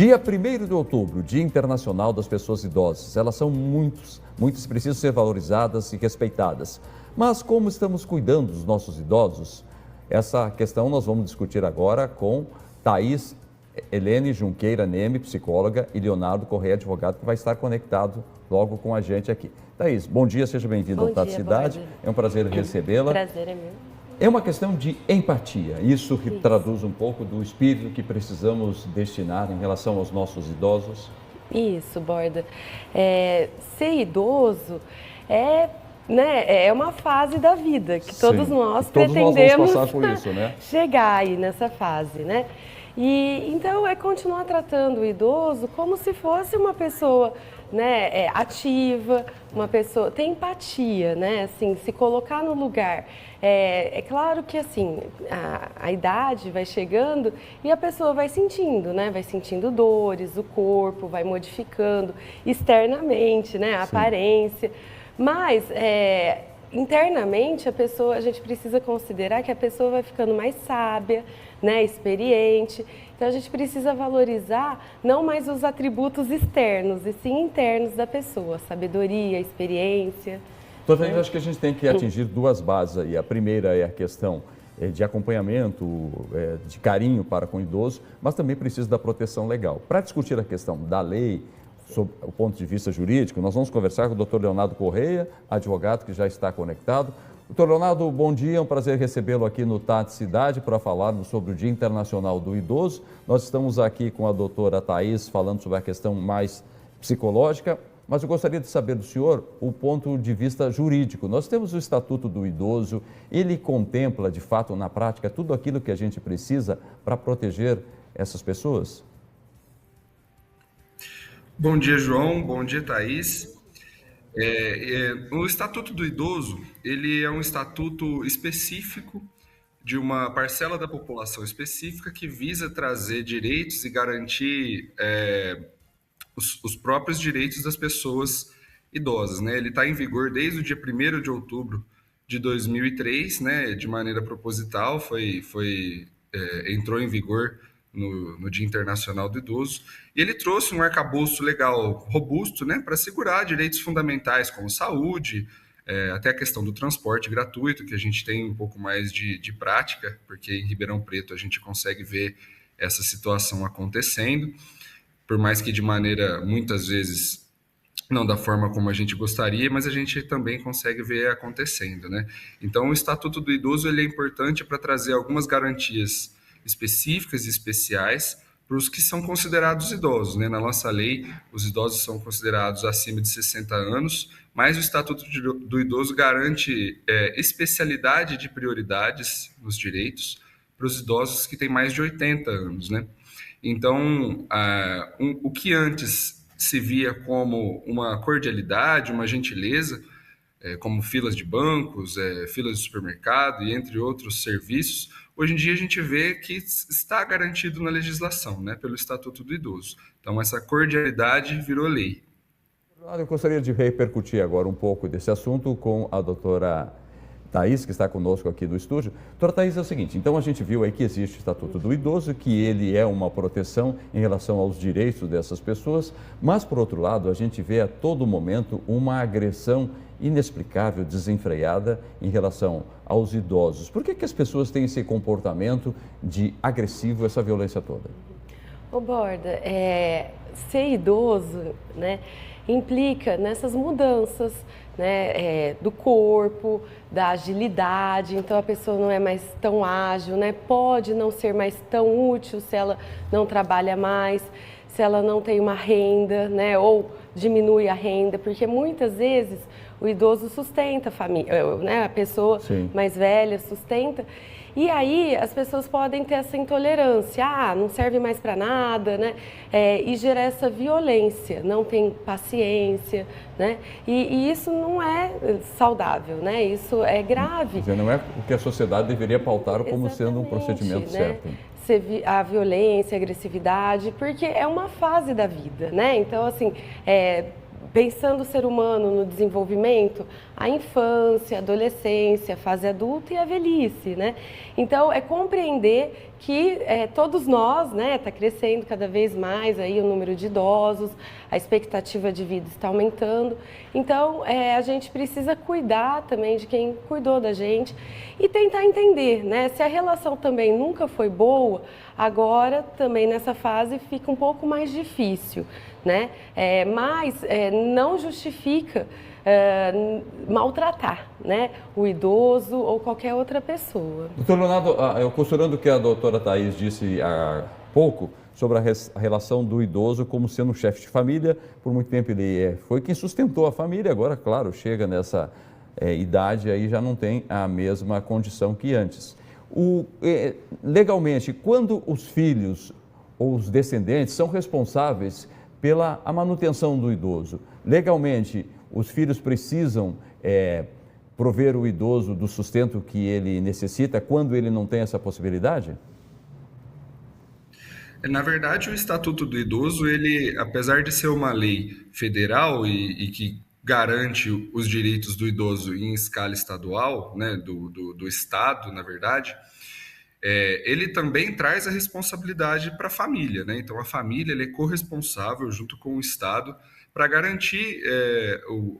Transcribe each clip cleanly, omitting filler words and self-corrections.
Dia 1º de outubro, Dia Internacional das Pessoas Idosas. Elas são muitas precisam ser valorizadas e respeitadas. Mas como estamos cuidando dos nossos idosos? Essa questão nós vamos discutir agora com Thaís Helene Junqueira Neme, psicóloga, e Leonardo Correia, advogado, que vai estar conectado logo com a gente aqui. Thaís, bom dia, seja bem-vindo ao Tati Cidade. É um prazer recebê-la. Prazer é meu. É uma questão de empatia. Isso traduz um pouco do espírito que precisamos destinar em relação aos nossos idosos. Isso, Borda. Ser idoso é uma fase da vida que todos nós pretendemos passar por isso, né? Chegar aí nessa fase, né? E então é continuar tratando o idoso como se fosse uma pessoa, né, ativa, uma pessoa tem empatia, né? Assim, se colocar no lugar. É claro que assim a idade vai chegando e a pessoa vai sentindo, né? Vai sentindo dores, o corpo vai modificando externamente, né? A aparência. Mas internamente a gente precisa considerar que a pessoa vai ficando mais sábia, né, experiente. Então a gente precisa valorizar não mais os atributos externos, e sim internos da pessoa, sabedoria, experiência. Então, eu acho que a gente tem que atingir duas bases aí. A primeira é a questão de acompanhamento, de carinho para com o idoso, mas também precisa da proteção legal. Para discutir a questão da lei, sob o ponto de vista jurídico, nós vamos conversar com o Dr. Leonardo Correia, advogado que já está conectado. Dr. Leonardo, bom dia, é um prazer recebê-lo aqui no Tati Cidade para falarmos sobre o Dia Internacional do Idoso. Nós estamos aqui com a doutora Thaís falando sobre a questão mais psicológica, mas eu gostaria de saber do senhor o ponto de vista jurídico. Nós temos o Estatuto do Idoso, ele contempla de fato na prática tudo aquilo que a gente precisa para proteger essas pessoas? Bom dia, João. Bom dia, Thaís. O Estatuto do Idoso, ele é um estatuto específico de uma parcela da população específica que visa trazer direitos e garantir os próprios direitos das pessoas idosas, né? Ele está em vigor desde o dia 1º de outubro de 2003, né? De maneira proposital, entrou em vigor no Dia Internacional do Idoso, e ele trouxe um arcabouço legal robusto, né, para assegurar direitos fundamentais como saúde, até a questão do transporte gratuito, que a gente tem um pouco mais de prática, porque em Ribeirão Preto a gente consegue ver essa situação acontecendo, por mais que de maneira, muitas vezes, não da forma como a gente gostaria, mas a gente também consegue ver acontecendo, né? Então, o Estatuto do Idoso ele é importante para trazer algumas garantias específicas e especiais para os que são considerados idosos, né? Na nossa lei, os idosos são considerados acima de 60 anos, mas o Estatuto do Idoso garante especialidade de prioridades nos direitos para os idosos que têm mais de 80 anos, né? Então, o que antes se via como uma cordialidade, uma gentileza, como filas de bancos, filas de supermercado e entre outros serviços, hoje em dia a gente vê que está garantido na legislação, né, pelo Estatuto do Idoso. Então, essa cordialidade virou lei. Eu gostaria de repercutir agora um pouco desse assunto com a doutora Thaís, que está conosco aqui no estúdio. Doutora Thaís, é o seguinte, então a gente viu aí que existe o Estatuto do Idoso, que ele é uma proteção em relação aos direitos dessas pessoas, mas, por outro lado, a gente vê a todo momento uma agressão inexplicável, desenfreada em relação aos idosos. Por que as pessoas têm esse comportamento de agressivo, essa violência toda? Ô Borda, ser idoso, né, implica nessas mudanças, né, do corpo, da agilidade, então a pessoa não é mais tão ágil, né, pode não ser mais tão útil se ela não trabalha mais, se ela não tem uma renda, né, ou diminui a renda, porque muitas vezes o idoso sustenta a família, né, a pessoa mais velha sustenta. E aí as pessoas podem ter essa intolerância, não serve mais para nada, né? E gerar essa violência, não tem paciência, né? E isso não é saudável, né? Isso é grave. Quer dizer, não é o que a sociedade deveria pautar como sendo um procedimento certo. A violência, a agressividade, porque é uma fase da vida, né? Então, assim, pensando o ser humano no desenvolvimento, a infância, a adolescência, a fase adulta e a velhice, né? Então, é compreender que todos nós, né, está crescendo cada vez mais aí o número de idosos, a expectativa de vida está aumentando. Então, a gente precisa cuidar também de quem cuidou da gente e tentar entender, né, se a relação também nunca foi boa, agora também nessa fase fica um pouco mais difícil, né? Mas não justifica maltratar, né, o idoso ou qualquer outra pessoa. Doutor Leonardo, eu considerando o que a doutora Thaís disse há pouco sobre a relação do idoso como sendo um chefe de família, por muito tempo ele foi quem sustentou a família, agora, claro, chega nessa idade aí já não tem a mesma condição que antes. Legalmente, quando os filhos ou os descendentes são responsáveis pela a manutenção do idoso, legalmente, os filhos precisam prover o idoso do sustento que ele necessita quando ele não tem essa possibilidade? Na verdade, o Estatuto do Idoso, ele, apesar de ser uma lei federal e que garante os direitos do idoso em escala estadual, né, do Estado, na verdade, ele também traz a responsabilidade para a família, né? Então, a família ela é corresponsável junto com o Estado para garantir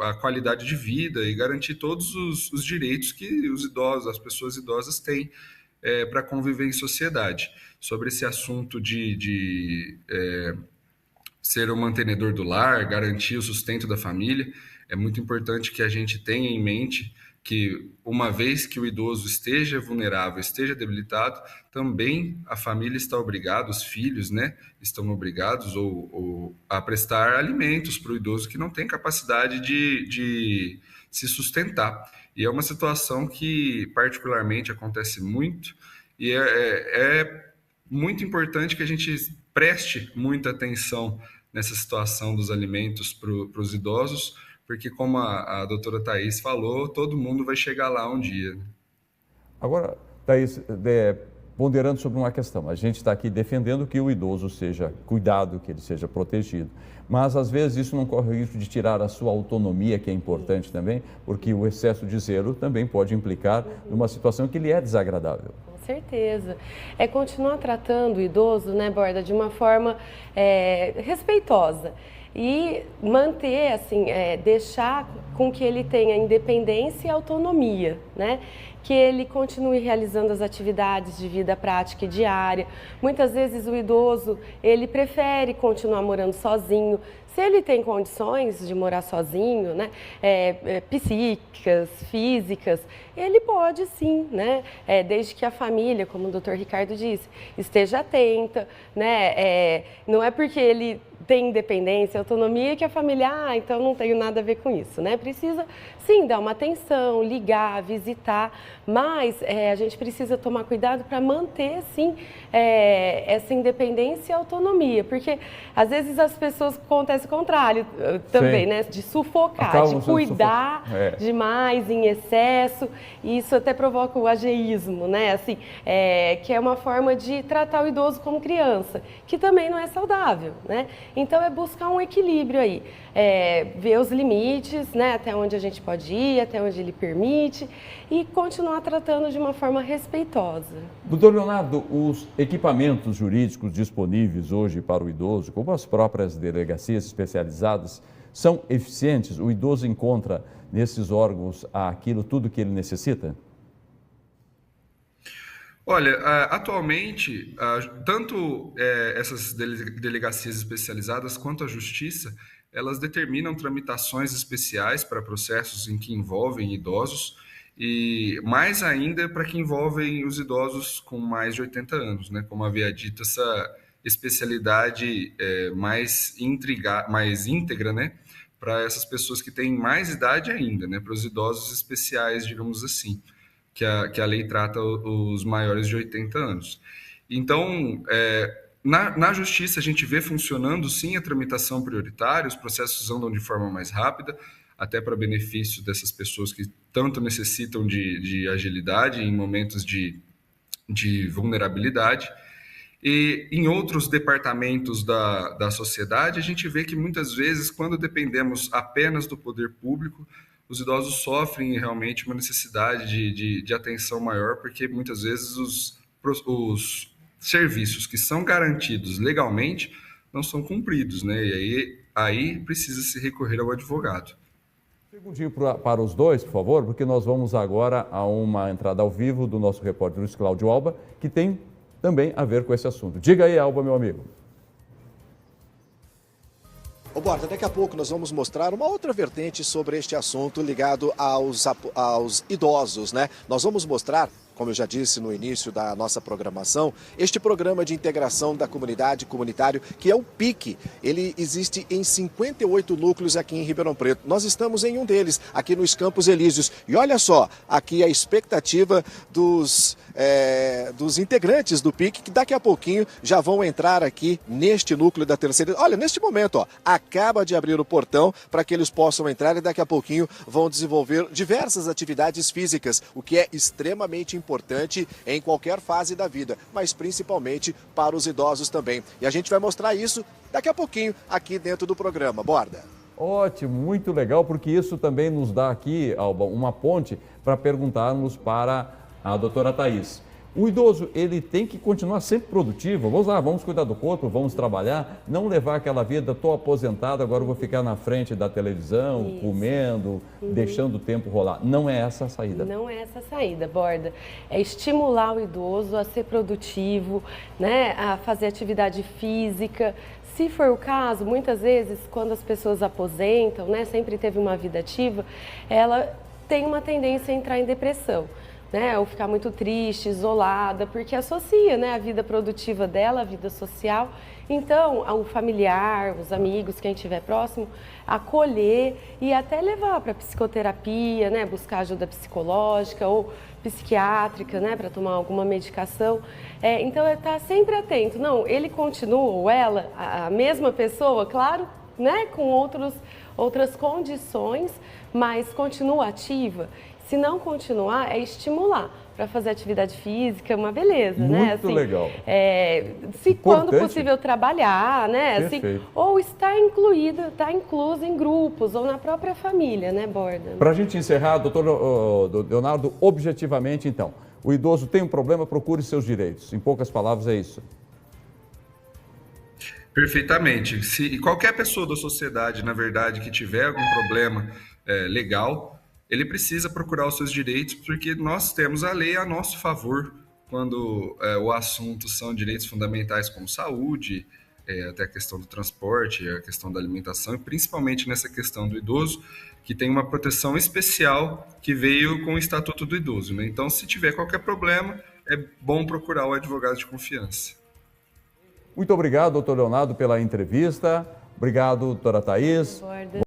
a qualidade de vida e garantir todos os direitos que os idosos, as pessoas idosas têm para conviver em sociedade. Sobre esse assunto de ser o mantenedor do lar, garantir o sustento da família, é muito importante que a gente tenha em mente que uma vez que o idoso esteja vulnerável, esteja debilitado, também a família está obrigada, os filhos, né, estão obrigados ou a prestar alimentos para o idoso que não tem capacidade de se sustentar. E é uma situação que particularmente acontece muito e é muito importante que a gente preste muita atenção nessa situação dos alimentos para os idosos, porque como a doutora Thaís falou, todo mundo vai chegar lá um dia. Agora, Thaís, ponderando sobre uma questão, a gente está aqui defendendo que o idoso seja cuidado, que ele seja protegido, mas às vezes isso não corre o risco de tirar a sua autonomia, que é importante também, porque o excesso de zelo também pode implicar numa situação que lhe é desagradável. Com certeza. É continuar tratando o idoso, né, Borda, de uma forma respeitosa. E manter, assim, deixar com que ele tenha independência e autonomia, né? Que ele continue realizando as atividades de vida prática e diária. Muitas vezes o idoso, ele prefere continuar morando sozinho. Se ele tem condições de morar sozinho, né, psíquicas, físicas, ele pode sim, né, desde que a família, como o Dr. Ricardo disse, esteja atenta, né, não é porque ele tem independência, autonomia, que a família, então não tenho nada a ver com isso, né? Precisa, sim, dar uma atenção, ligar, visitar, mas a gente precisa tomar cuidado para manter, sim, essa independência e autonomia, porque às vezes as pessoas acontece o contrário também, sim, né? De sufocar, de cuidar demais, em excesso, e isso até provoca o ageísmo, né? Assim, que é uma forma de tratar o idoso como criança, que também não é saudável, né? Então, é buscar um equilíbrio aí, ver os limites, né, até onde a gente pode ir, até onde ele permite e continuar tratando de uma forma respeitosa. Doutor Leonardo, os equipamentos jurídicos disponíveis hoje para o idoso, como as próprias delegacias especializadas, são eficientes? O idoso encontra nesses órgãos tudo que ele necessita? Olha, atualmente, tanto essas delegacias especializadas quanto a Justiça, elas determinam tramitações especiais para processos em que envolvem idosos e mais ainda para que envolvem os idosos com mais de 80 anos, né? Como havia dito, essa especialidade mais íntegra, né? Para essas pessoas que têm mais idade ainda, né? Para os idosos especiais, digamos assim. Que a lei trata os maiores de 80 anos. Então, na Justiça, a gente vê funcionando, sim, a tramitação prioritária, os processos andam de forma mais rápida, até para benefício dessas pessoas que tanto necessitam de agilidade em momentos de vulnerabilidade. E em outros departamentos da sociedade, a gente vê que muitas vezes, quando dependemos apenas do poder público, os idosos sofrem realmente uma necessidade de atenção maior, porque muitas vezes os serviços que são garantidos legalmente não são cumpridos, né? E aí precisa se recorrer ao advogado. Um segundinho para os dois, por favor, porque nós vamos agora a uma entrada ao vivo do nosso repórter Luiz Cláudio Alba, que tem também a ver com esse assunto. Diga aí, Alba, meu amigo. Ô Borda, daqui a pouco nós vamos mostrar uma outra vertente sobre este assunto ligado aos idosos, né? Nós vamos mostrar, como eu já disse no início da nossa programação, este programa de integração da comunidade comunitário, que é o PIC. Ele existe em 58 núcleos aqui em Ribeirão Preto. Nós estamos em um deles, aqui nos Campos Elíseos. E olha só, aqui a expectativa dos integrantes do PIC, que daqui a pouquinho já vão entrar aqui neste núcleo da terceira. Olha, neste momento, ó, acaba de abrir o portão para que eles possam entrar e daqui a pouquinho vão desenvolver diversas atividades físicas, o que é extremamente importante em qualquer fase da vida, mas principalmente para os idosos também. E a gente vai mostrar isso daqui a pouquinho aqui dentro do programa. Borda. Ótimo, muito legal, porque isso também nos dá aqui, Alba, uma ponte para perguntarmos para a doutora Thaís. O idoso, ele tem que continuar sempre produtivo. Vamos lá, vamos cuidar do corpo, vamos trabalhar, não levar aquela vida, estou aposentado, agora vou ficar na frente da televisão, isso, comendo, deixando o tempo rolar. Não é essa a saída. Não é essa a saída, Borda. É estimular o idoso a ser produtivo, né, a fazer atividade física. Se for o caso, muitas vezes, quando as pessoas aposentam, né, sempre teve uma vida ativa, ela tem uma tendência a entrar em depressão. Né, ou ficar muito triste, isolada, porque associa, né, a vida produtiva dela, a vida social. Então, o familiar, os amigos, quem estiver próximo, acolher e até levar para psicoterapia, né, buscar ajuda psicológica ou psiquiátrica, né, para tomar alguma medicação. Então, é estar sempre atento. Não, ele continua, ou ela, a mesma pessoa, claro, né, com outras condições, mas continua ativa. Se não continuar, é estimular para fazer atividade física, uma beleza, muito né? Assim, legal. Se quando possível trabalhar, né? Assim, ou estar incluso em grupos ou na própria família, né, Borda? Para a gente encerrar, doutor Leonardo, objetivamente, então, o idoso tem um problema, procure seus direitos. Em poucas palavras, é isso. Perfeitamente. Se qualquer pessoa da sociedade, na verdade, que tiver algum problema legal, ele precisa procurar os seus direitos, porque nós temos a lei a nosso favor quando o assunto são direitos fundamentais como saúde, até a questão do transporte, a questão da alimentação, e principalmente nessa questão do idoso, que tem uma proteção especial que veio com o Estatuto do Idoso, né? Então, se tiver qualquer problema, é bom procurar o advogado de confiança. Muito obrigado, doutor Leonardo, pela entrevista. Obrigado, doutora Thaís.